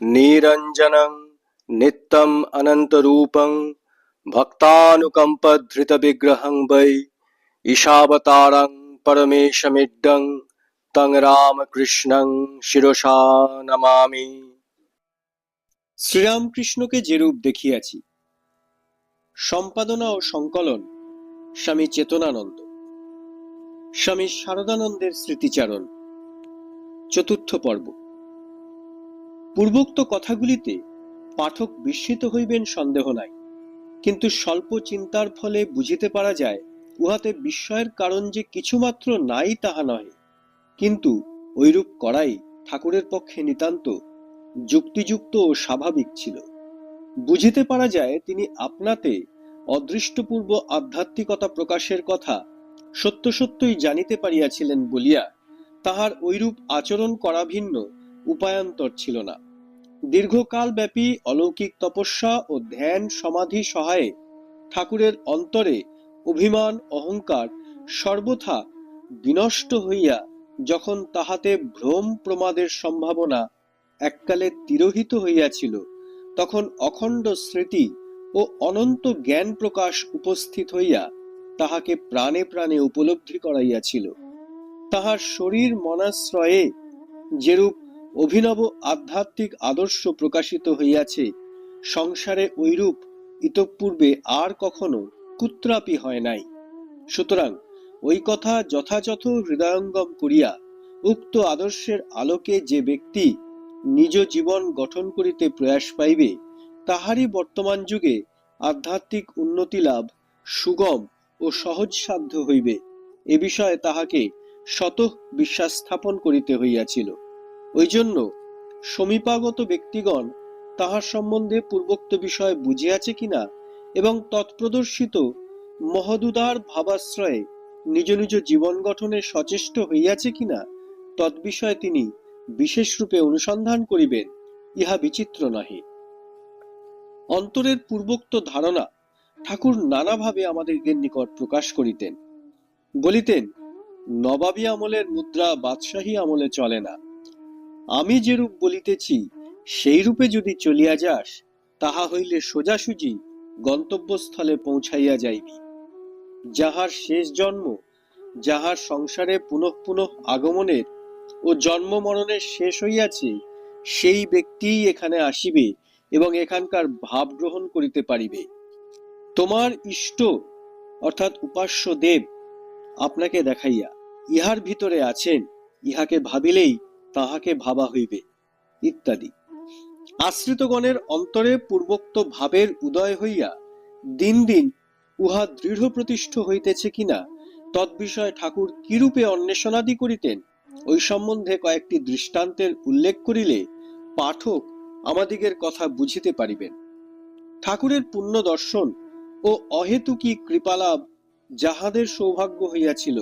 নিরঞ্জনং নিত্যম অনন্তরূপং ভক্তানুকম্পধৃতবিগ্রহং বৈ ঈশাবতারং পরমেশমিড্ডং তং রামকৃষ্ণং শিরসা নমামি। শ্রীরামকৃষ্ণকে যে রূপ দেখিয়াছি। সম্পাদনা ও সংকলন স্বামী চেতনানন্দ। স্বামী শারদানন্দের স্মৃতিচারণ। চতুর্থ পর্ব। পূর্বোক্ত কথাগুলিতে পাঠক বিস্মিত হইবেন সন্দেহ নাই, কিন্তু স্বল্প চিন্তার ফলে বুঝিতে পারা যায় উহাতে বিস্ময়ের কারণ যে কিছুমাত্র নাই তাহা নহে, কিন্তু ঐরূপ করাই ঠাকুরের পক্ষে নিতান্ত যুক্তিযুক্ত ও স্বাভাবিক ছিল। বুঝিতে পারা যায় তিনি আপনাতে অদৃষ্টপূর্ব আধ্যাত্মিকতা প্রকাশের কথা সত্য সত্যই জানিতে পারিয়াছিলেন বলিয়া তাহার ঐরূপ আচরণ করা ভিন্ন উপায়ান্তর ছিল না। দীর্ঘকাল ব্যাপী অলৌকিক তপস্যা ও ধ্যান সমাধি সহায়ে ঠাকুরের অন্তরে অভিমান অহংকার সর্বথা বিনষ্ট হইয়া যখন তাহাতে ভ্রম প্রমাদের সম্ভাবনা এককালে তিরোহিত হইয়াছিল, তখন অখণ্ড স্মৃতি ও অনন্ত জ্ঞান প্রকাশ উপস্থিত হইয়া তাহাকে প্রাণে প্রাণে উপলব্ধি করাইয়াছিল। তাহার শরীর মনাশ্রয়ে যেরূপ অভিনব আধ্যাত্মিক আদর্শ প্রকাশিত হইয়াছে, সংসারে ঐরূপ ইতঃপূর্বে আর কখনো কুত্রাপি হয় নাই। সুতরাং ওই কথা যথাযথ হৃদয়ঙ্গম করিয়া উক্ত আদর্শের আলোকে যে ব্যক্তি নিজ জীবন গঠন করিতে প্রয়াস পাইবে, তাহারই বর্তমান যুগে আধ্যাত্মিক উন্নতি লাভ সুগম ও সহজসাধ্য হইবে, এ বিষয়ে তাহাকে স্বতঃ বিশ্বাস স্থাপন করিতে হইয়াছিল। ওই জন্য সমীপাগত ব্যক্তিগণ তাহার সম্বন্ধে পূর্বোক্ত বিষয় বুঝিয়াছে কিনা এবং তৎপ্রদর্শিত মহদুদার ভাবাশ্রয়ে নিজ নিজ জীবন গঠনে সচেষ্ট হইয়াছে কিনা তৎবিষয়ে তিনি বিশেষ রূপে অনুসন্ধান করিবেন, ইহা বিচিত্র নহে। অন্তরের পূর্বোক্ত ধারণা ঠাকুর নানাভাবে আমাদেরকে নিকট প্রকাশ করিতেন। বলিতেন, নবাবী আমলের মুদ্রা বাদশাহী আমলে চলে না। আমি যেরূপ বলিতেছি সেই রূপে যদি চলিয়া যাস, তাহা হইলে সোজাসুজি গন্তব্যস্থলে পৌঁছাইয়া যাইবি। যাহার শেষ জন্ম, যাহার সংসারে পুনঃ পুনঃ আগমনের ও জন্ম মরণের শেষ হইয়াছে, সেই ব্যক্তিই এখানে আসিবে এবং এখানকার ভাব গ্রহণ করিতে পারিবে। তোমার ইষ্ট অর্থাৎ উপাস্য দেব আপনাকে দেখাইয়া ইহার ভিতরে আছেন, ইহাকে ভাবিলেই তাহাকে ভাবা হইবে, ইত্যাদি। আশ্রিতগণের অন্তরে পূর্বোক্ত ভাবের উদয় হইয়া দিন দিন উহা দৃঢ় প্রতিষ্ঠ হইতেছে কিনা তৎবিষয়ে ঠাকুর কিরূপে অন্বেষণাদি করিতেন, ওই সম্বন্ধে কয়েকটি দৃষ্টান্তের উল্লেখ করিলে পাঠক আমাদিগের কথা বুঝিতে পারিবেন। ঠাকুরের পুণ্য দর্শন ও অহেতুকী কৃপালাভ যাহাদের সৌভাগ্য হইয়াছিল,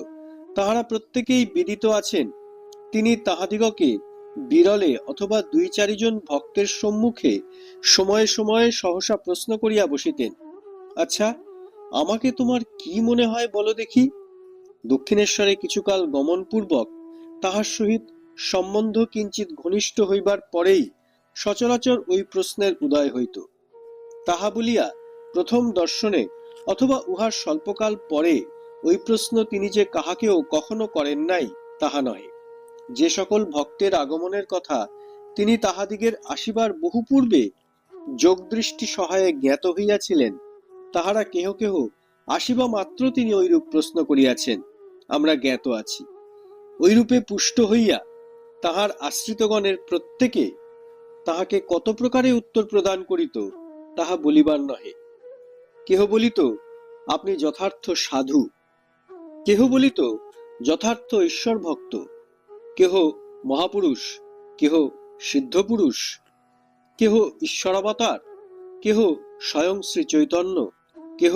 তাহারা প্রত্যেকেই বিদিত আছেন। তিনি তাহাদিগকে বিরলে অথবা ২-৪ জন ভক্তের সম্মুখে সময়ে সময়ে সহসা প্রশ্ন করিয়া বসিতেন, আচ্ছা, আমাকে তোমার কি মনে হয় বলো দেখি। দক্ষিণেশ্বরে কিছুকাল গমনপূর্বক তাহার সহিত সম্বন্ধ কিঞ্চিত ঘনিষ্ঠ হইবার পরেই সচরাচর ওই প্রশ্নের উদয় হইত। তাহা বলিয়া প্রথম দর্শনে অথবা উহার স্বল্পকাল পরে ওই প্রশ্ন তিনি যে কাহাকেও কখনো করেন নাই তাহা নহে। যে সকল ভক্তের আগমনের কথা তিনি তাহাদিগের আসিবার বহু পূর্বে যোগদৃষ্টি সহায়ে জ্ঞাত হইয়াছিলেন, তাহারা কেহ কেহ আসিবা মাত্র তিনি ঐরূপ প্রশ্ন করিয়াছেন, আমরা জ্ঞাত আছি। ঐরূপে পুষ্ট হইয়া তাহার আশ্রিতগণের প্রত্যেকে তাহাকে কত প্রকারে উত্তর প্রদান করিত তাহা বলিবার নহে। কেহ বলিত, আপনি যথার্থ সাধু। কেহ বলিত, যথার্থ ঈশ্বর ভক্ত। কেহ মহাপুরুষ, কেহ সিদ্ধপুরুষ, কেহ ঈশ্বরাবতার, কেহ স্বয়ং শ্রী চৈতন্য, কেহ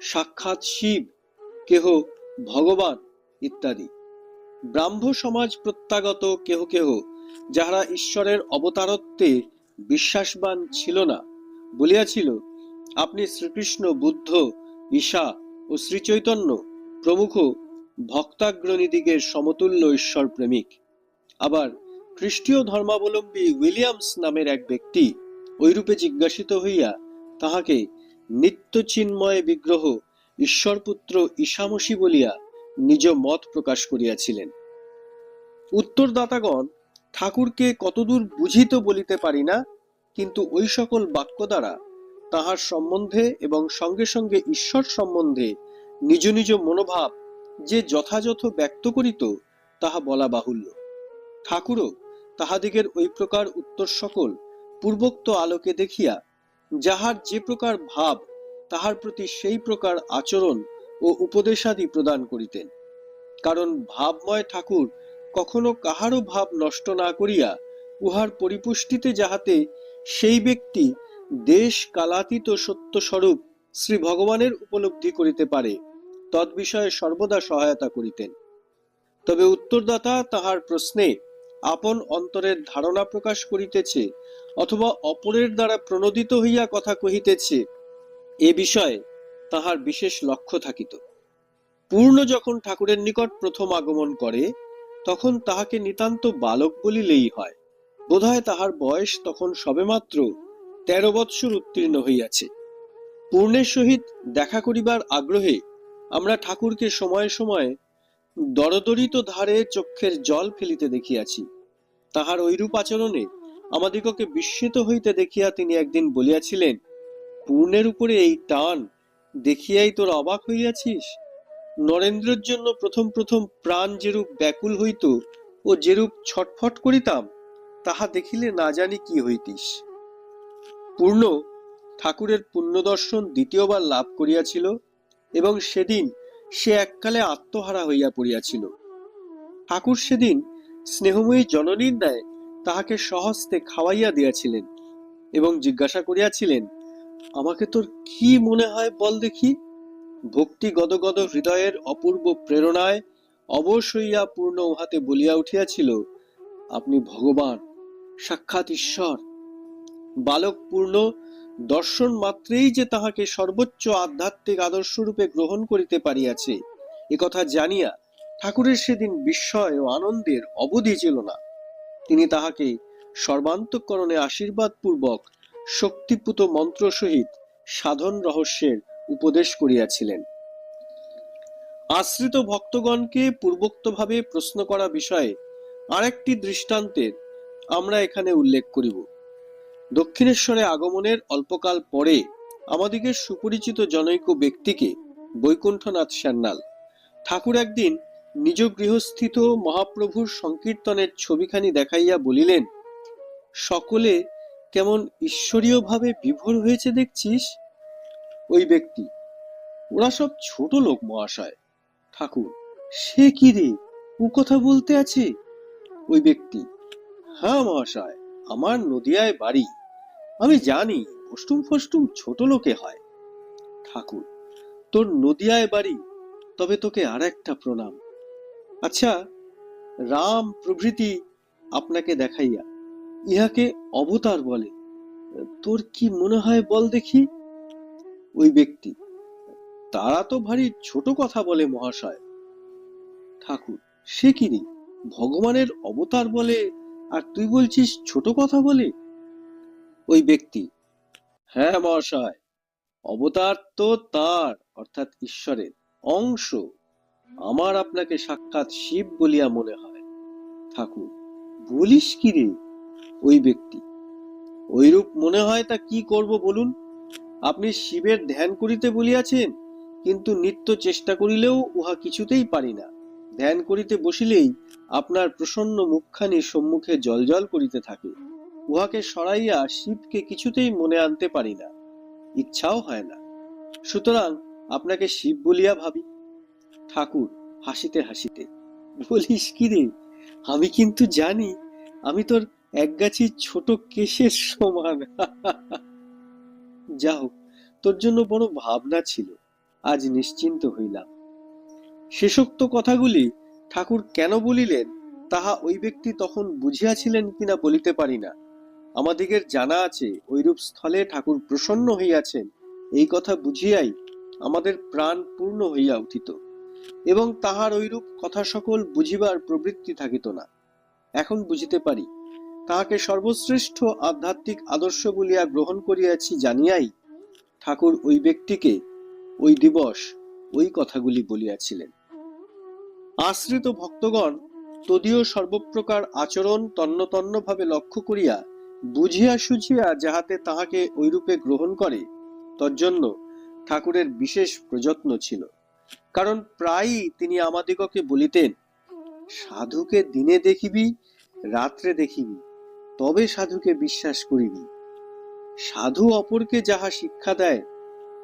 সাক্ষাৎ শিব, কেহ ভগবান ইত্যাদি। ব্রাহ্ম সমাজ প্রত্যাগত কেহ কেহ, যাহারা ঈশ্বরের অবতারত্বে বিশ্বাসবান ছিল না, বলিয়াছিল, আপনি শ্রীকৃষ্ণ, বুদ্ধ, ঈশা ও শ্রীচৈতন্য প্রমুখ ভক্তাগ্রণীদিগের সমতুল্য ঈশ্বর প্রেমিক। আবার খ্রিস্টীয় ধর্মাবলম্বী উইলিয়ামস নামের এক ব্যক্তি ঐরূপে জিজ্ঞাসিত হইয়া তাহাকে নিত্য চিন্ময় বিগ্রহ ঈশ্বরপুত্র ঈশামসী বলিয়া নিজ মত প্রকাশ করিয়াছিলেন। উত্তরদাতাগণ ঠাকুরকে কতদূর বুঝিত বলিতে পারি না, কিন্তু ওই সকল বাক্য দ্বারা তাহার সম্বন্ধে এবং সঙ্গে সঙ্গে ঈশ্বর সম্বন্ধে নিজ নিজ মনোভাব যে যথাযথ ব্যক্ত করিত তাহা বলা বাহুল্য। ঠাকুরও তাহাদিগের ওই প্রকার উত্তর সকল পূর্বোক্ত আলোকে দেখিয়া যাহার যে প্রকার ভাব তাহার প্রতি সেই প্রকার আচরণ ও উপদেশাদি প্রদান করিতেন। কারণ ভাবময় ঠাকুর কখনো কাহারও ভাব নষ্ট না করিয়া উহার পরিপুষ্টিতে যাহাতে সেই ব্যক্তি দেশ কালাতীত সত্যস্বরূপ শ্রী ভগবানের উপলব্ধি করিতে পারে তদ্বিষয়ে সর্বদা সহায়তা করিতেন। তবে উত্তরদাতা তাহার প্রশ্নে আপন অন্তরের ধারণা প্রকাশ করিতেছে অথবা অপরের দ্বারা প্রণোদিত হইয়া কথা কহিতেছে, এ বিষয়ে তাহার বিশেষ লক্ষ্য থাকিত। পূর্ণ যখন ঠাকুরের নিকট প্রথম আগমন করে তখন তাহাকে নিতান্ত বালক বলিলেই হয়। বোধহয় তাহার বয়স তখন সবেমাত্র 13 বৎসর উত্তীর্ণ হইয়াছে। পূর্ণের সহিত দেখা করিবার আগ্রহে আমরা ঠাকুরকে সময়ে সময়ে দরদরিত ধারে চক্ষের জল ফেলিতে দেখিয়াছি। তাহার ঐরূপ আচরণে আমাদিগকে বিস্মিত হইতে দেখিয়া তিনি একদিন বলিয়াছিলেন, পূর্ণের উপরে এই টান দেখিয়াই তোর অবাক হইয়াছিস? নরেন্দ্রের জন্য প্রথম প্রথম প্রাণ যেরূপ ব্যাকুল হইত ও যেরূপ ছটফট করিতাম তাহা দেখিলে না জানি কি হইতিস। পূর্ণ ঠাকুরের পুণ্যদর্শন দ্বিতীয়বার লাভ করিয়াছিল এবং সেদিন সে এককালে আত্মহারা হইয়া পড়িয়াছিল। ঠাকুর সেদিন স্নেহময়ী জননীর ন্যায় তাহাকে সহস্তে খাওয়াইয়া দিয়াছিলেন এবং জিজ্ঞাসা করিয়াছিলেন, আমাকে তোর কি মনে হয় বল দেখি? ভক্তি গদগদ হৃদয়ের অপূর্ব প্রেরণায় অবশ হইয়া পূর্ণ উহাতে বলিয়া উঠিয়াছিল, আপনি ভগবান, সাক্ষাৎ ঈশ্বর। বালক পূর্ণ দর্শন মাত্রেই যে তাহাকে সর্বোচ্চ আধ্যাত্মিক আদর্শরূপে গ্রহণ করিতে পারিয়াছে একথা জানিয়া ঠাকুরের সেদিন বিস্ময় ও আনন্দের অবধি ছিল না। তিনি তাহাকে সর্বান্তঃকরণে আশীর্বাদ পূর্বক শক্তিপুত মন্ত্র সহিত সাধন রহস্যের উপদেশ করিয়াছিলেন। আশ্রিত ভক্তগণকে পূর্বোক্তভাবে প্রশ্ন করা বিষয়ে আরেকটি দৃষ্টান্তের আমরা এখানে উল্লেখ করিব। দক্ষিণেশ্বরে আগমনের অল্পকাল পরে আমাদিগের সুপরিচিত জনৈক ব্যক্তিকে বৈকুণ্ঠনাথ সান্যাল ঠাকুর একদিন নিজ গৃহস্থিত মহাপ্রভুর সংকীর্তনের ছবিখানি দেখাইয়া বলিলেন, সকলে কেমন ঈশ্বরীয় ভাবে বিভোর হয়েছে দেখছিস? ওই ব্যক্তি, ওরা সব ছোট লোক মহাশয়। ঠাকুর, সে কি রে, ও কথা বলতে আছে? ওই ব্যক্তি, হ্যাঁ মহাশয়, আমার নদিয়ায় বাড়ি, আমি জানি অষ্টুম ফষ্টুম ছোট লোকে হয়। ঠাকুর, তোর নদিয়ায় বাড়ি, তবে তোকে আর একটা প্রণাম। আচ্ছা, রাম প্রভৃতি আপনাকে দেখাইয়া ইহাকে অবতার বলে, তোর কি মনে হয় বল দেখি? ওই ব্যক্তি, তারা তো ভারী ছোট কথা বলে মহাশয়। ঠাকুর, সে কি রে, ভগবানের অবতার বলে আর তুই বলছিস ছোট কথা বলে? ওই ব্যক্তি, হ্যাঁ মহাশয়, অবতার তো তার অর্থাৎ ঈশ্বরের অংশ। আমার আপনাকে সাক্ষাৎ শিব বলিয়া মনে হয়। ঠাকুর, বলিস কি রে? ওই ব্যক্তি, ওইরূপ মনে হয় তা কি করব বলুন? আপনি শিবের ধ্যান করিতে বলিয়াছেন, কিন্তু নিত্য চেষ্টা করিলেও উহা কিছুতেই পারি না। ধ্যান করিতে বসিলেই আপনার প্রসন্ন মুখখানি সম্মুখে জলজল করিতে থাকে। উহাকে সরাইয়া শিবকে কিছুতেই মনে আনতে পারি না, ইচ্ছাও হয় না। সুতরাং আপনাকে শিব বলিয়া ভাবি। ঠাকুর হাসিতে হাসিতে, বলিস কি রে, আমি কিন্তু জানি আমি তোর একগাছি ছোট কেশের সমান। যা হোক, তোর জন্য বড় ভাবনা ছিল, আজ নিশ্চিন্ত হইলাম। শেষোক্ত কথাগুলি ঠাকুর কেন বলিলেন তাহা ওই ব্যক্তি তখন বুঝিয়াছিলেন কিনা বলিতে পারি না। আমাদিগের জানা আছে ঐরূপ স্থলে ঠাকুর প্রসন্ন হইয়াছেন, এই কথা বুঝিয়াই আমাদের প্রাণ পূর্ণ হইয়া উঠিত এবং তাহার ঐরূপ কথা সকল বুঝিবার প্রবৃত্তি থাকিত না। এখন বুঝিতে পারি, তাহাকে সর্বশ্রেষ্ঠ আধ্যাত্মিক আদর্শ বলিয়া গ্রহণ করিয়াছি জানিয়াই ঠাকুর ওই ব্যক্তিকে ওই দিবস ওই কথাগুলি বলিয়াছিলেন। আশ্রিত ভক্তগণ তদীয় সর্বপ্রকার আচরণ তন্ন তন্ন ভাবে লক্ষ্য করিয়া বুঝিয়া সুঝিয়া যাহাতে তাহাকে ঐরূপে গ্রহণ করে, তজ্জন্য ঠাকুরের বিশেষ প্রযত্ন ছিল। কারণ প্রায়ই তিনি আমাদিগকে বলিতেন, সাধুকে দিনে দেখিবি, রাত্রে দেখিবি, তবে সাধুকে বিশ্বাস করিবি। সাধু অপরকে যাহা শিক্ষা দেয়,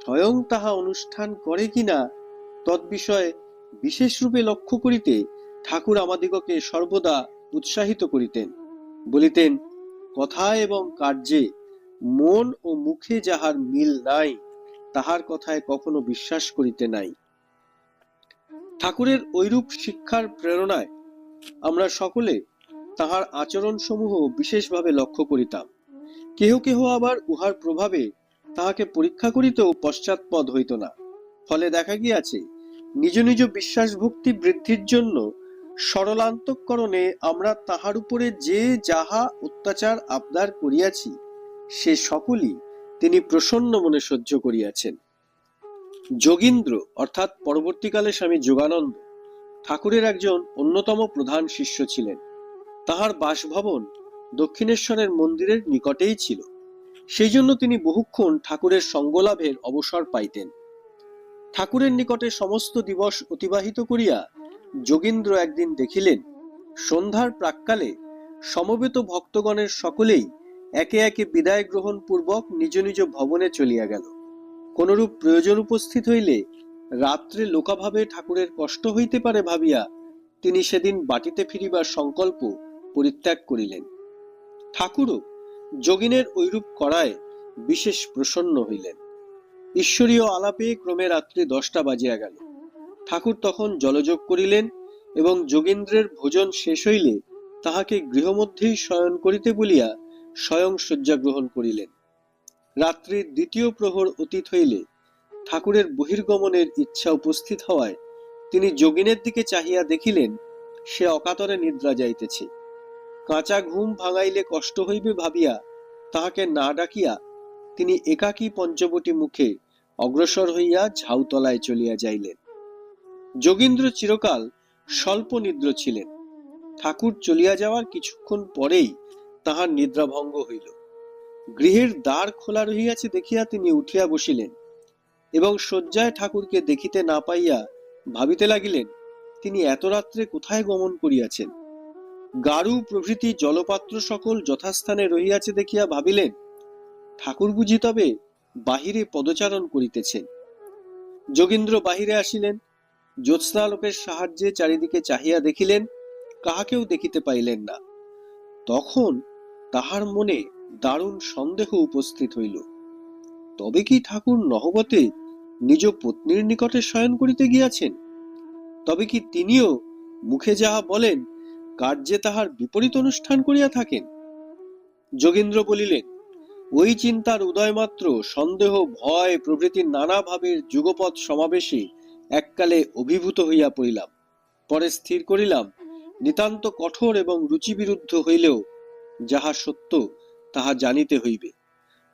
স্বয়ং তাহা অনুষ্ঠান করে কিনা তৎবিষয়ে বিশেষ রূপে লক্ষ্য করিতে ঠাকুর আমাদিগকে সর্বদা উৎসাহিত করিতেন। বলিতেন, কথায় এবং কার্যে মন ও মুখে যাহার মিল নাই, তাহার কথায় কখনো বিশ্বাস করিতে নাই। ঠাকুরের ঐরূপ শিক্ষার প্রেরণায় আমরা সকলে তাহার আচরণ সমূহ বিশেষভাবে লক্ষ্য করিতাম। কেহ কেহ আবার উহার প্রভাবে তাহাকে পরীক্ষা করিতেও পশ্চাৎপদ হইত না। ফলে দেখা গিয়াছে, নিজ নিজ বিশ্বাস ভক্তি বৃদ্ধির জন্য সরলান্তঃকরণে আমরা তাহার উপরে যে যাহা অত্যাচার আবদার করিয়াছি, সে সকলই তিনি প্রসন্ন মনে সহ্য করিয়াছেন। যোগীন্দ্র অর্থাৎ পরবর্তীকালে স্বামী যোগানন্দ ঠাকুরের একজন অন্যতম প্রধান শিষ্য ছিলেন। তাহার বাসভবন দক্ষিণেশ্বরের মন্দিরের নিকটেই ছিল। সেই জন্য তিনি বহুক্ষণ ঠাকুরের সঙ্গলাভের অবসর পাইতেন। ঠাকুরের নিকটে সমস্ত দিবস অতিবাহিত করিয়া যোগীন্দ্র একদিন দেখিলেন, সন্ধ্যার প্রাক্কালে সমবেত ভক্তগণের সকলেই একে একে বিদায় গ্রহণ পূর্বক নিজ নিজ ভবনে চলিয়া গেল। কোনরূপ প্রয়োজন উপস্থিত হইলে রাত্রে লোকাভাবে ঠাকুরের কষ্ট হইতে পারে ভাবিয়া তিনি সেদিন বাটিতে ফিরিবার সংকল্প পরিত্যাগ করিলেন। ঠাকুরও যোগিনের ঐরূপ করায় বিশেষ প্রসন্ন হইলেন। ঈশ্বরীয় আলাপে ক্রমে রাত্রি 10টা বাজিয়া গেল। ঠাকুর তখন জলযোগ করিলেন এবং যোগীন্দ্রের ভোজন শেষ হইলে তাহাকে গৃহমধ্যেই শয়ন করিতে বলিয়া স্বয়ং শয্যা গ্রহণ করিলেন। রাত্রির 2য় প্রহর অতীত হইলে ঠাকুরের বহির্গমনের ইচ্ছা উপস্থিত হওয়ায় তিনি যোগিনের দিকে চাহিয়া দেখিলেন, সে অকাতরে নিদ্রা যাইতেছে। কাঁচা ঘুম ভাঙাইলে কষ্ট হইবে ভাবিয়া তাহাকে না ডাকিয়া তিনি একাকী পঞ্চবটী মুখে অগ্রসর হইয়া ঝাউতলায় চলিয়া যাইলেন। যোগীন্দ্র চিরকাল স্বল্প নিদ্র ছিলেন। ঠাকুর চলিয়া যাওয়ার কিছুক্ষণ পরেই তাহার নিদ্রাভঙ্গ হইল। গৃহের দ্বার খোলা রহিয়াছে দেখিয়া তিনি উঠিয়া বসিলেন এবং শয্যায় ঠাকুরকে দেখিতে না পাইয়া ভাবিতে লাগিলেন, তিনি এত রাত্রে কোথায় গমন করিয়াছেন। গারু প্রভৃতি জলপাত্র সকল যথাস্থানে রহিয়াছে দেখিয়া ভাবিলেন, ঠাকুর বুঝি তবে বাহিরে পদচারণ করিতেছেন। যোগীন্দ্র বাহিরে আসিলেন। জ্যোৎস্নালোকের সাহায্যে চারিদিকে চাহিয়া দেখিলেন, কাহাকেও দেখিতে পাইলেন না। তখন তাহার মনে দারুণ সন্দেহ উপস্থিত হইল, তবে কি ঠাকুর নহবতে নিজ পত্নীর নিকটে শয়ন করিতে গিয়াছেন? তবে কি তিনিও মুখে যাহা বলেন কার্যে তাহার বিপরীত অনুষ্ঠান করিয়া থাকেন? যোগীন্দ্র বলিলেন, ওই চিন্তার উদয় মাত্র সন্দেহ ভয় প্রভৃতি নানা ভাবের যুগপৎ সমাবেশে এককালে অভিভূত হইয়া পড়িলাম। পরে স্থির করিলাম, নিতান্ত কঠোর এবং রুচিবিরুদ্ধ হইলেও যাহা সত্য তাহা জানিতে হইবে।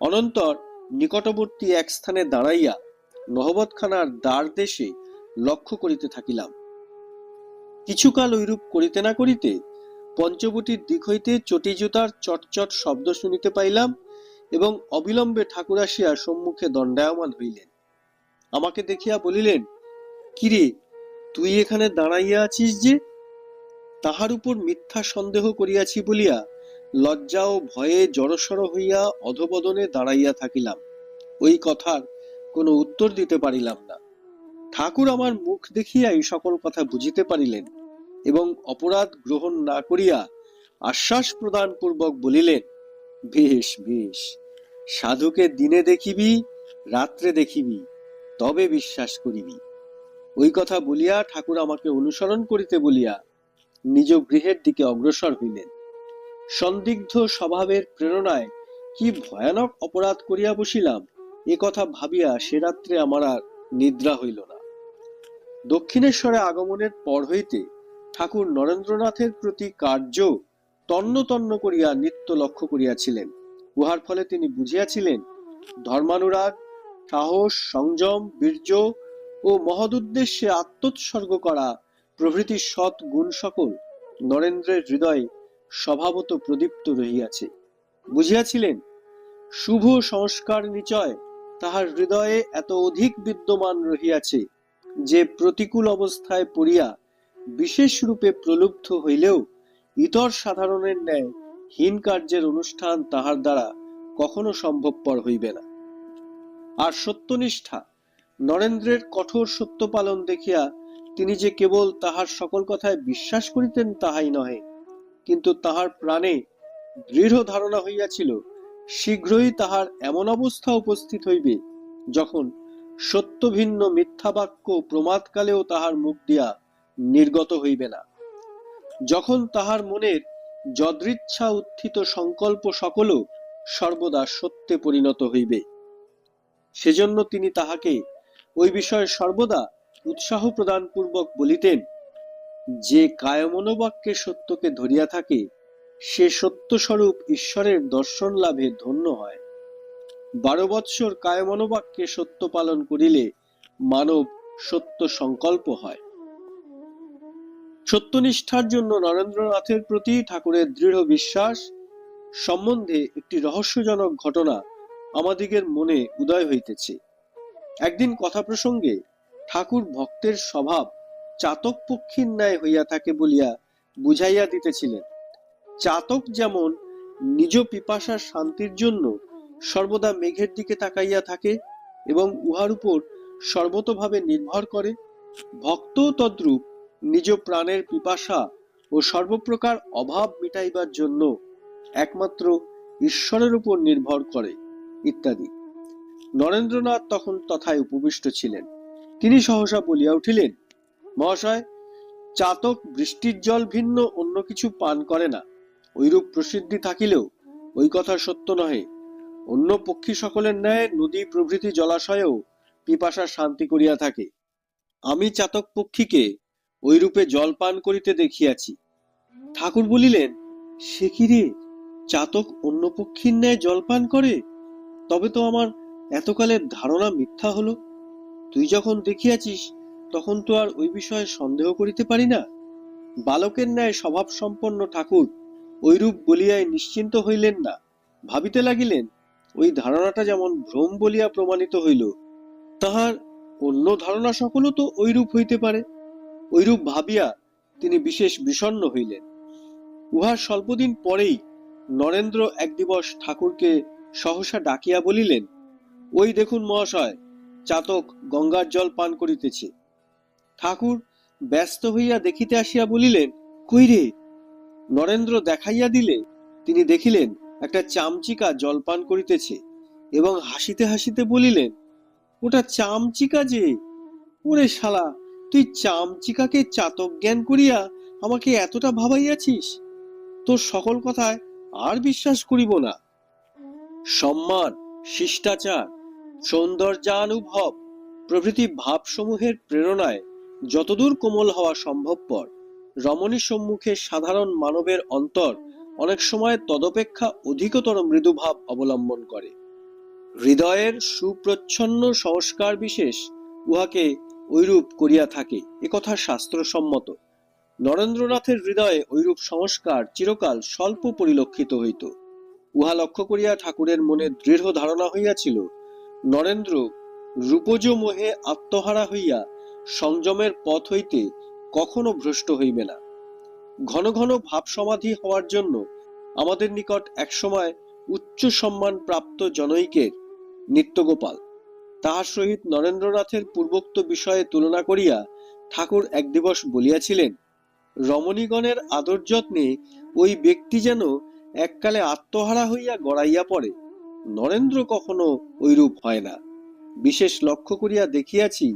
অনন্তর নিকটবর্তী এক স্থানে দাঁড়াইয়া নহবতখানার দ্বার দেশে লক্ষ্য করিতে থাকিলাম। কিছুকাল ঐরূপ করিতে না করিতে পঞ্চবটির দিক হইতে চটি জুতার চটচট শব্দ শুনিতে পাইলাম এবং অবিলম্বে ঠাকুর আসিয়া সম্মুখে দণ্ডায়মান হইলেন। আমাকে দেখিয়া বলিলেন, কিরে, তুই এখানে দাঁড়াইয়া আছিস যে? তাহার উপর মিথ্যা সন্দেহ করিয়াছি বলিয়া লজ্জা ও ভয়ে জড়সড় হইয়া অধবদনে দাঁড়াইয়া থাকিলাম। ওই কথার কোনো উত্তর দিতে পারিলাম না। ঠাকুর আমার মুখ দেখিয়াই সকল কথা বুঝিতে পারিলেন এবং অপরাধ গ্রহণ না করিয়া আশ্বাস প্রদান পূর্বক বলিলেন, বেশ বেশ, সাধুকে দিনে দেখিবি, রাত্রে দেখিবি, তবে বিশ্বাস করিবি। ওই কথা বলিয়া ঠাকুর আমাকে অনুসরণ করিতে বলিয়া নিজ গৃহের দিকে অগ্রসর হইলেন। সন্দিগ্ধ স্বভাবের প্রেরণায় কি ভয়ানক অপরাধ করিয়া বসিলাম, এ কথা ভাবিয়া সে রাত্রে আমার আর নিদ্রা হইল না। দক্ষিণেশ্বরে আগমনের পর হইতে ঠাকুর নরেন্দ্রনাথের প্রতি কার্য তন্ন তন্ন করিয়া নিত্য লক্ষ্য করিয়াছিলেন। উহার ফলে তিনি বুঝিয়াছিলেন ধর্মানুরাগ, সাহস, সংযম, বীর্য ও মহৎ উদ্দেশ্যে আত্মোৎসর্গ করা প্রভৃতি সৎ গুণ সকল নরেন্দ্রের হৃদয়ে স্বভাবত প্রদীপ্ত রহিয়াছে। বুঝিয়াছিলেন শুভ সংস্কার নিচয় তাহার হৃদয়ে এত অধিক বিদ্যমান রহিয়াছে যে প্রতিকূল অবস্থায় পড়িয়া বিশেষ রূপে প্রলুব্ধ হইলেও ইতর সাধারণের ন্যায় হীন কার্যের অনুষ্ঠান তাহার দ্বারা কখনো সম্ভবপর হইবে না। আর সত্যনিষ্ঠা, নরেন্দ্রের কঠোর সত্য পালন দেখিয়া তিনি যে কেবল তাহার সকল কথায় বিশ্বাস করিতেন তাহাই নহে, কিন্তু তাহার প্রাণে দৃঢ় ধারণা হইয়াছিল শীঘ্রই তাহার এমন অবস্থা উপস্থিত হইবে যখন সত্য ভিন্ন মিথ্যা বাক্য প্রমাদকালেও তাহার মুখ দিয়া নির্গত হইবে না, যখন তাহার মনের যদৃচ্ছা উত্থিত সংকল্প সকলও সর্বদা সত্যে পরিণত হইবে। সেজন্য তিনি তাহাকে ওই বিষয়ে সর্বদা উৎসাহ প্রদান পূর্বক বলিতেন, যে কায়মনোবাক্যে সত্যকে ধরিয়া থাকে সে সত্যস্বরূপ ঈশ্বরের দর্শন লাভে ধন্য হয়। 12 বৎসর কায়মনোবাক্যে সত্য পালন করিলে মানব সত্য সংকল্প হয়। সত্যনিষ্ঠার জন্য নরেন্দ্রনাথের প্রতি ঠাকুরের দৃঢ় বিশ্বাস সম্বন্ধে একটি রহস্যজনক ঘটনা আমাদিগের মনে উদয় হইতেছে। একদিন কথা প্রসঙ্গে ঠাকুর ভক্তের স্বভাব চাতক পক্ষীর ন্যায় হইয়া থাকে বলিয়া বুঝাইয়া দিতেছিলেন। চাতক যেমন নিজ পিপাসার শান্তির জন্য সর্বদা মেঘের দিকে তাকাইয়া থাকে এবং উহার উপর সর্বতভাবে নির্ভর করে, ভক্তও তদ্রূপ নিজ প্রাণের পিপাসা ও সর্বপ্রকার অভাব মিটাইবার জন্য একমাত্র ঈশ্বরের উপর নির্ভর করে ইত্যাদি। নরেন্দ্রনাথ তখন তথায় উপবিষ্ট ছিলেন। তিনি সহসা বলিয়া উঠিলেন, মহাশয়, চাতক বৃষ্টির জল ভিন্ন অন্য কিছু পান করে না। ঐরূপ প্রসিদ্ধি থাকিলেও ওই কথা সত্য নহে। অন্য পক্ষী সকলের ন্যায় নদী প্রভৃতি জলাশয়েও পিপাসা শান্তি করিয়া থাকে। আমি চাতক পক্ষীকে ঐরূপে জল পান করিতে দেখিয়াছি। ঠাকুর বলিলেন, সে কি রে, চাতক অন্য পক্ষীর ন্যায় জল পান করে? তবে তো আমার এতকালের ধারণা মিথ্যা হলো। তুই যখন দেখিয়াছিস তখন তো আর ওই বিষয়ে সন্দেহ করিতে পারি না। বালকের ন্যায় স্বভাব সম্পন্ন ঠাকুর ঐরূপ বলিয়াই নিশ্চিন্ত হইলেন না, ভাবিতে লাগিলেন ওই ধারণাটা যেমন ভ্রম বলিয়া প্রমাণিত হইল, তাহার অন্য ধারণা সকলও তো ঐরূপ হইতে পারে। ঐরূপ ভাবিয়া তিনি বিশেষ বিষণ্ণ হইলেন। উহার স্বল্পদিন পরেই নরেন্দ্র এক দিবস ঠাকুরকে সহসা ডাকিয়া বলিলেন, ওই দেখুন মহাশয়, চাতক গঙ্গার জল পান করিতেছে। ঠাকুর ব্যস্ত হইয়া দেখিতে আসিয়া বলিলেন, কই রে? নরেন্দ্র দেখাইয়া দিলে তিনি দেখিলেন একটা চামচিকা জল পান করিতেছে এবং হাসিতে হাসিতে বলিলেন, ওটা চামচিকা যে! ওরে শালা, তুই চামচিকাকে চাতক জ্ঞান করিয়া আমাকে এতটা ভাবাইয়াছিস, তোর সকল কথায় আর বিশ্বাস করিব না। সম্মান, শিষ্টাচার, সৌন্দর্যানুভব প্রভৃতি ভাবসমূহের প্রেরণায় যতদূর কোমল হওয়া সম্ভবপর, রমণী সম্মুখে সাধারণ মানবের অন্তর অনেক সময় তদপেক্ষা অধিকতর মৃদুভাব অবলম্বন করে। হৃদয়ের সুপ্রচ্ছন্ন সংস্কার বিশেষ উহাকে ঐরূপ করিয়া থাকে, একথা শাস্ত্রসম্মত। নরেন্দ্রনাথের হৃদয়ে ঐরূপ সংস্কার চিরকাল স্বল্প পরিলক্ষিত হইত। উহা লক্ষ্য করিয়া ঠাকুরের মনে দৃঢ় ধারণা হইয়াছিল, নরেন্দ্র রূপজ মোহে আত্মহারা হইয়া সংযমের পথ হইতে কখনো ভ্রষ্ট হইবে না। ঘন ঘন ভাব সমাধি হওয়ার জন্য আমাদের নিকট একসময় উচ্চ সম্মান প্রাপ্ত জনৈকের নিত্যগোপাল, তাহার সহিত নরেন্দ্রনাথের পূর্বোক্ত বিষয়ে তুলনা করিয়া ঠাকুর এক দিবস বলিয়াছিলেন, রমণীগণের আদর যত্নে ওই ব্যক্তি যেন এককালে আত্মহারা হইয়া গড়াইয়া পড়ে। নরেন্দ্র কখনো ঐরূপ হয় না। বিশেষ লক্ষ্য করিয়া দেখিয়াছি,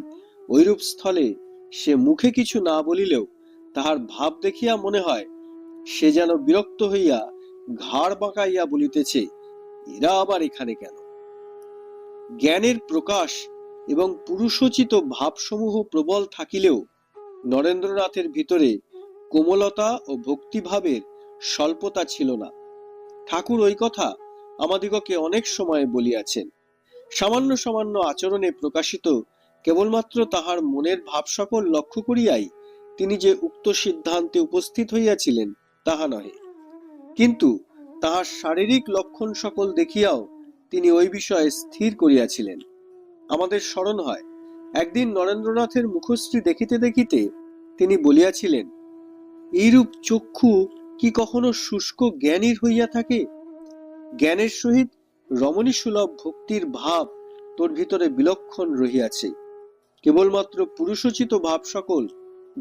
ঐরূপ স্থলে সে মুখে কিছু না বলিলেও তাহার ভাব দেখিয়া মনে হয় সে যেন বিরক্ত হইয়া ঘাড় বাঁকাইয়া বলিতেছে, এরা আবার এখানে কেন? জ্ঞানের প্রকাশ এবং পুরুষোচিত ভাবসমূহ প্রবল থাকিলেও নরেন্দ্রনাথের ভিতরে কোমলতা ও ভক্তিভাবের স্বল্পতা ছিল না। ঠাকুর ওই কথা আমাদিগকে অনেক সময় বলিয়াছেন। সামান্য সামান্য আচরণে প্রকাশিত কেবলমাত্র তাহার মনের ভাব সকল লক্ষ্য করিয়াই তিনি যে উক্ত সিদ্ধান্তে উপস্থিত হইয়াছিলেন তাহা নহে, কিন্তু তাহার শারীরিক লক্ষণ সকল দেখিয়াও তিনি ওই বিষয়ে স্থির করিয়াছিলেন। আমাদের স্মরণ হয়, একদিন নরেন্দ্রনাথের মুখশ্রী দেখিতে দেখিতে তিনি বলিয়াছিলেন, এইরূপ চক্ষু কি কখনো শুষ্ক জ্ঞানীর হইয়া থাকে? জ্ঞানের সহিত রমণী সুলভ ভক্তির ভাব তোর ভিতরে বিলক্ষণ রহিয়াছে। কেবলমাত্র পুরুষোচিত ভাব সকল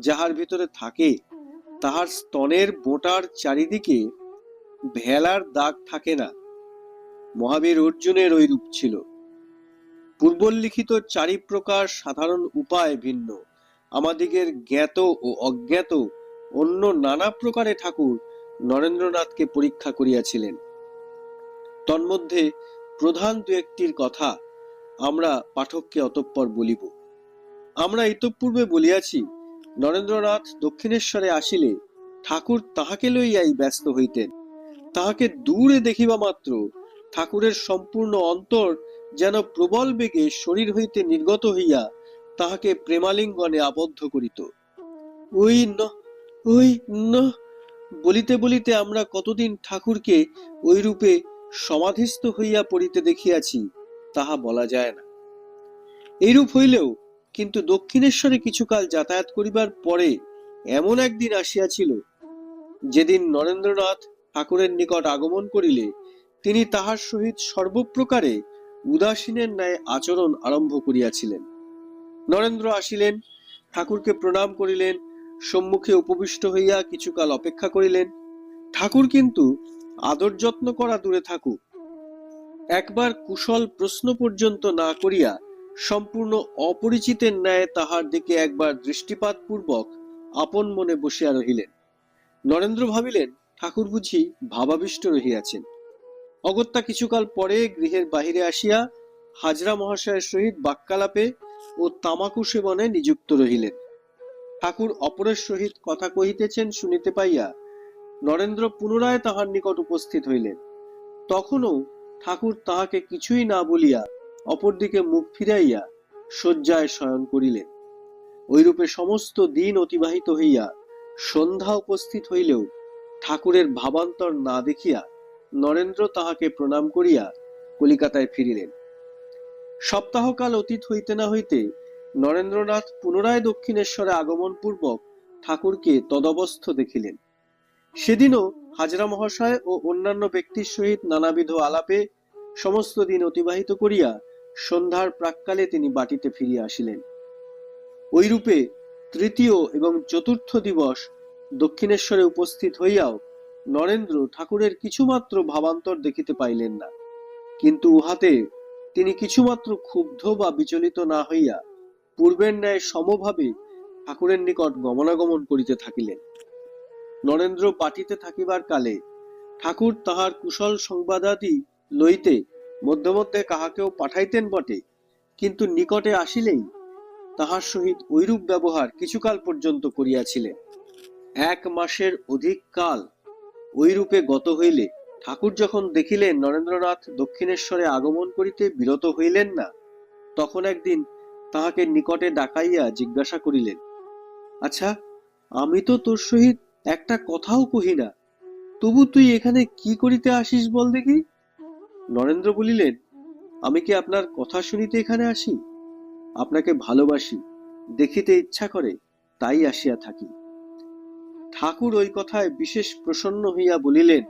যাহার ভিতরে থাকে, তাহার স্তনের বোঁটার চারিদিকে ভেলার দাগ থাকে না। মহাবীর অর্জুনের ওই রূপ ছিল। পূর্বলিখিত চারি প্রকার সাধারণ উপায় ভিন্ন আমাদিগের জ্ঞাত ও অজ্ঞাত অন্য নানা প্রকারে ঠাকুর নরেন্দ্রনাথকে পরীক্ষা করিয়াছিলেন। তন্মধ্যে প্রধান দু একটির কথা আমরা পাঠককে অতঃপর বলিব। আমরা ইতঃপূর্বে বলিয়াছি, নরেন্দ্রনাথ দক্ষিণেশ্বরে আসিলে ঠাকুর তাহাকে লইয়াই ব্যস্ত হইতেন। তাহাকে দূরে দেখিবা মাত্র ঠাকুরের সম্পূর্ণ অন্তর যেন প্রবল বেগে শরীর হইতে নির্গত হইয়া তাহাকে প্রেমালিঙ্গনে আবদ্ধ করিত। ওই ন ওই ন বলিতে বলিতে আমরা কতদিন ঠাকুরকে ওই রূপে সমাধিস্থ হইয়া পড়িতে দেখিয়াছি তাহা বলা যায় না। এইরূপ হইলেও কিন্তু দক্ষিণেশ্বরে কিছুকাল যাতায়াত করিবার পরে এমন একদিন আসিয়াছিল, যেদিন নরেন্দ্রনাথ ঠাকুরের নিকট আগমন করিলে তিনি তাহার সহিত সর্বপ্রকারে উদাসীনের ন্যায় আচরণ আরম্ভ করিয়াছিলেন। নরেন্দ্র আসিলেন, ঠাকুরকে প্রণাম করিলেন, সম্মুখে উপবিষ্ট হইয়া কিছুকাল অপেক্ষা করিলেন। ঠাকুর কিন্তু আদর যত্ন করা দূরে থাকুক, একবার কুশল প্রশ্ন পর্যন্ত না করিয়া সম্পূর্ণ অপরিচিতের ন্যায় তাহার দিকে একবার দৃষ্টিপাত পূর্বক আপন মনে বসিয়া রহিলেন। নরেন্দ্র ভাবিলেন, ঠাকুর বুঝি ভাবাবিষ্ট রহিয়াছেন। অগত্যা কিছুকাল পরে গৃহের বাহিরে আসিয়া হাজরা মহাশয়ের সহিত বাক্যালাপে ও তামাকু সেবনে নিযুক্ত রহিলেন। ঠাকুর অপরের সহিত কথা কহিতেছেন শুনিতে পাইয়া নরেন্দ্র পুনরায় তাহার নিকট উপস্থিত হইলেন। তখনও ঠাকুর তাহাকে কিছুই না বলিয়া অপরদিকে মুখ ফিরাইয়া শয্যায় শয়ন করিলেন। ওইরূপে সমস্ত দিন অতিবাহিত হইয়া সন্ধ্যা উপস্থিত হইলেও ঠাকুরের ভাবান্তর না দেখিয়া নরেন্দ্র তাহাকে প্রণাম করিয়া কলিকাতায় ফিরিলেন। সপ্তাহকাল অতীত হইতে না হইতে নরেন্দ্রনাথ পুনরায় দক্ষিণেশ্বরে আগমন পূর্বক ঠাকুরকে তদবস্থ দেখিলেন। সেদিনও হাজরা মহাশয় ও অন্যান্য ব্যক্তির সহিত নানাবিধ আলাপে সমস্ত দিন অতিবাহিত করিয়া সন্ধ্যার প্রাক্কালে তিনি বাটিতে ফিরিয়া আসিলেন। ওইরূপে তৃতীয় এবং চতুর্থ দিবস দক্ষিণেশ্বরে উপস্থিত হইয়াও নরেন্দ্র ঠাকুরের কিছুমাত্র ভাবান্তর দেখিতে পাইলেন না, কিন্তু উহাতে তিনি কিছুমাত্র ক্ষুব্ধ বা বিচলিত না হইয়া পূর্বের ন্যায় সমভাবে ঠাকুরের নিকট গমনাগমন করিতে থাকিলেন। নরেন্দ্র বাটিতে থাকিবার কালে ঠাকুর তাহার কুশল সংবাদাদি লইতে মধ্যে মধ্যে কাহাকেও পাঠাইতেন বটে, কিন্তু নিকটে আসিলেই তাহার সহিত ঐরূপ ব্যবহার কিছুকাল পর্যন্ত করিয়াছিলেন। 1 মাসের অধিক কাল ঐরূপে গত হইলে ঠাকুর যখন দেখিলেন নরেন্দ্রনাথ দক্ষিণেশ্বরে আগমন করিতে বিরত হইলেন না, তখন একদিন তাহাকে নিকটে ডাকাইয়া জিজ্ঞাসা করিলেন, আচ্ছা, আমি তো তোর সহিত একটা কথাও কহি না, তবু তুই এখানে কি করিতে আসিস বল দেখি? নরেন্দ্র বলিলেন, আমি কি আপনার কথা শুনিতে এখানে আসি? আপনাকে ভালোবাসি, দেখিতে ইচ্ছা করে, তাই আসিয়া থাকি। ঠাকুর ওই কথায় বিশেষ প্রসন্ন হইয়া বলিলেন,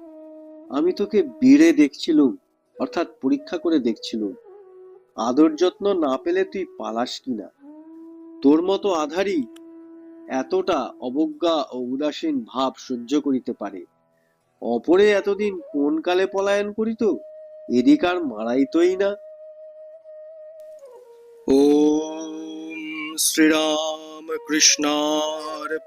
আমি তোকে বিড়ে দেখছিলুম, অর্থাৎ পরীক্ষা করে দেখছিলুম, আদর যত্ন না পেলে তুই পালাস কিনা। তোর মতো আধারী এতটা অবজ্ঞা ও উদাসীন ভাব সহ্য করিতে পারে, অপরে এতদিন কোন কালে পলায়ন করিত, এদিক আর মারাইতই না। ওম শ্রীরাম কৃষ্ণার্পণমস্তু।